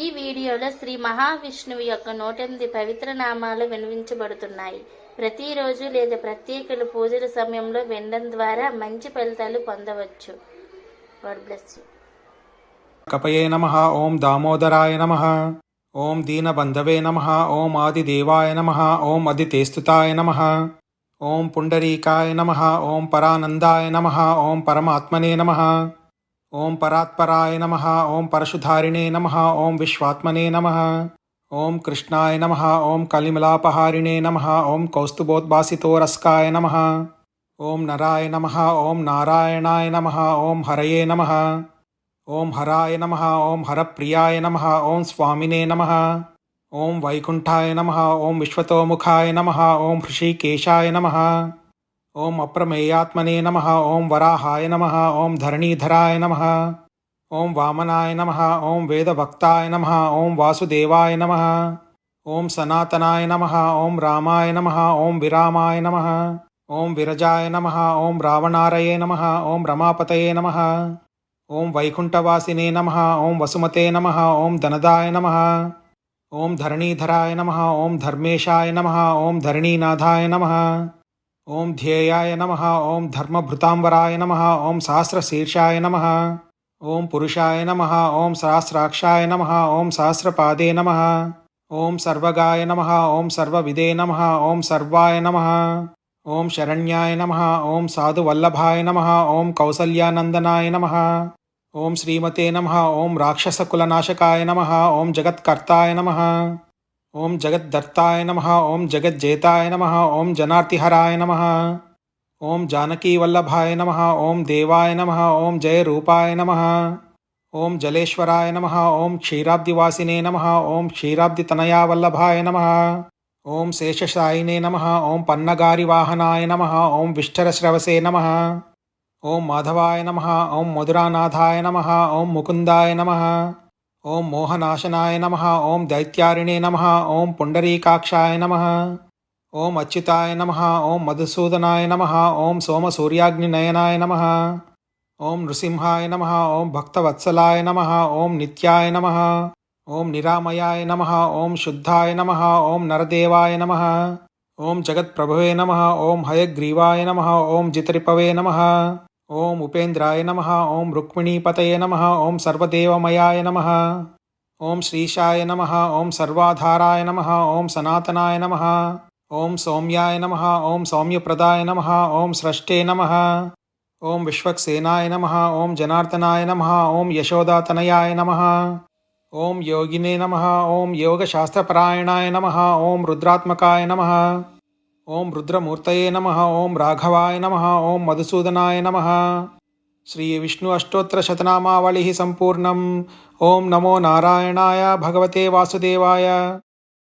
ఈ వీడియోలో శ్రీ మహావిష్ణువు యొక్క 108 పవిత్ర నామాలు వినిపించబడుతున్నాయి. ప్రతిరోజు లేదా ప్రత్యేక పూజల సమయంలో వినడం ద్వారా మంచి ఫలితాలు పొందవచ్చు. God bless you. కపయే నమః. ఓం దామోదరాయ నమః. ఓం దీనబంధవే నమః. ఓం ఆదిదేవాయ నమః. ఓం అదితేస్తుతాయ నమః. ఓం పుండరీకాయ నమః. ఓం పరానందాయ నమః. ఓం పరమాత్మనే నమః. ఓం పరాత్పరాయ నమః. ఓం పరశుధారిణే నమః. ఓం విశ్వాత్మనే నమః. ఓం కృష్ణాయ నమః. ఓం కలిమలాపహారిణే నమః. ఓం కౌస్తుభోద్భాసితోరస్కాయ నమః. ఓం నరాయ నమః. ఓం నారాయణాయ నమః. ఓం హరయే నమః. ఓం హరాయ నమః. ఓం హరప్రియాయ నమః. ఓం స్వామినే నమః. ఓం వైకుంఠాయ నమః. ఓం విశ్వతోముఖాయ నమః. ఓం హృషీకేశాయ నమః. ఓం అప్రమేయాత్మనే నమః. ఓం వరాహాయ నమః. ఓం ధరణీధరాయ నమః. ఓం వామనాయ నమః. ఓం వేదభక్తాయ నమః. ఓం వాసుదేవాయ నమః. ఓం సనాతనాయ నమః. ఓం రామాయ నమః. ఓం విరామాయ నమః. ఓం విరజాయ నమః. ఓం రావణారయే నమః. ఓం రమాపతయే నమః. ఓం వైకుంఠవాసినే నమః. ఓం వసుమతే నమః. ఓం ధనదాయ నమః. ఓం ధరణీధరాయ నమః. ఓం ధర్మేశాయ నమః. ఓం ధరణీనాథాయ నమః. ఓం ధ్యేయాయ నమః. ఓం ధర్మభృతాంబరాయ నమః. ఓం సహస్రశీర్షాయ నమః. ఓం పురుషాయ నమః. ఓం సహస్రాక్షాయ నమః. ఓం సహస్రపాదే నమః. ఓం సర్వగాయ నమః. ఓం సర్వవిదే నమః. ఓం సర్వాయ నమః. ఓం శరణ్యాయ నమః. ఓం సాధువల్లభాయ నమః. ఓం కౌసల్యానందనాయ నమః. ఓం శ్రీమతే నమః. ఓం రాక్షసకులనాశకాయ నమః. ఓం జగత్కర్తాయ నమః. ఓం జగద్దర్తాయ నమః. ఓం జగజ్జేతాయ నమః. ఓం జనార్తిహరాయ నమః. ఓం జానకీవల్లభాయ నమః. ఓం దేవాయ నమః. ఓం జయరూపాయ నమః. ఓం జలేశ్వరాయ నమః. ఓం క్షీరాబ్దివాసినే నమః. ఓం క్షీరాబ్దితనయావల్లభాయ నమః. ఓం శేషశాయినే నమః. ఓం పన్నగారివాహనాయ నమః. ఓం విష్ఠరశ్రవసే నమః. ఓం మాధవాయ నమః. ఓం మధురానాథాయ నమః. ఓం ముకుందాయ నమః. ఓం మోహనాశనాయ నమః. ఓం దైత్యారిణే నమః. ఓం పుండరీకాక్షాయ నమః. ఓం అచ్యుతాయ నమః. ఓం మధుసూదనాయ నమః. ఓం సోమసూర్యాగ్నినయనాయ నమః. ఓం నృసింహాయ నమః. ఓం భక్తవత్సలాయ నమః. ఓం నిత్యాయ నమః. ఓం నిరామయాయ నమః. ఓం శుద్ధాయ నమః. ఓం నరదేవాయ నమః. ఓం జగత్ప్రభవే నమః. ఓం హయగ్రీవాయ నమః. ఓం జితరిపవే నమః. ఓం ఉపేంద్రాయ నమః. ఓం రుక్మిణీపతయే నమః. ఓం సర్వదేవమయాయ నమః. ఓం శ్రీశాయ నమః. ఓం సర్వాధారాయ నమః. ఓం సనాతనాయ నమః. ఓం సౌమ్యాయ నమః. ఓం సౌమ్యప్రదాయ నమః. ఓం స్రష్టే నమః. ఓం విశ్వక్సేనాయ నమః. ఓం జనార్దనాయ నమః. ఓం యశోదాతనయాయ నమః. ఓం యోగినే నమః. ఓం యోగశాస్త్రపరాయణాయ నమః. ఓం రుద్రాత్మకాయ నమః. ఓం రుద్రమూర్తయే నమః. ఓం రాఘవాయ నమః. ఓం మధుసూదనాయ నమః. శ్రీ విష్ణు అష్టోత్తర శతనామావళి సంపూర్ణం. ఓం నమో నారాయణాయ భగవతే వాసుదేవాయ.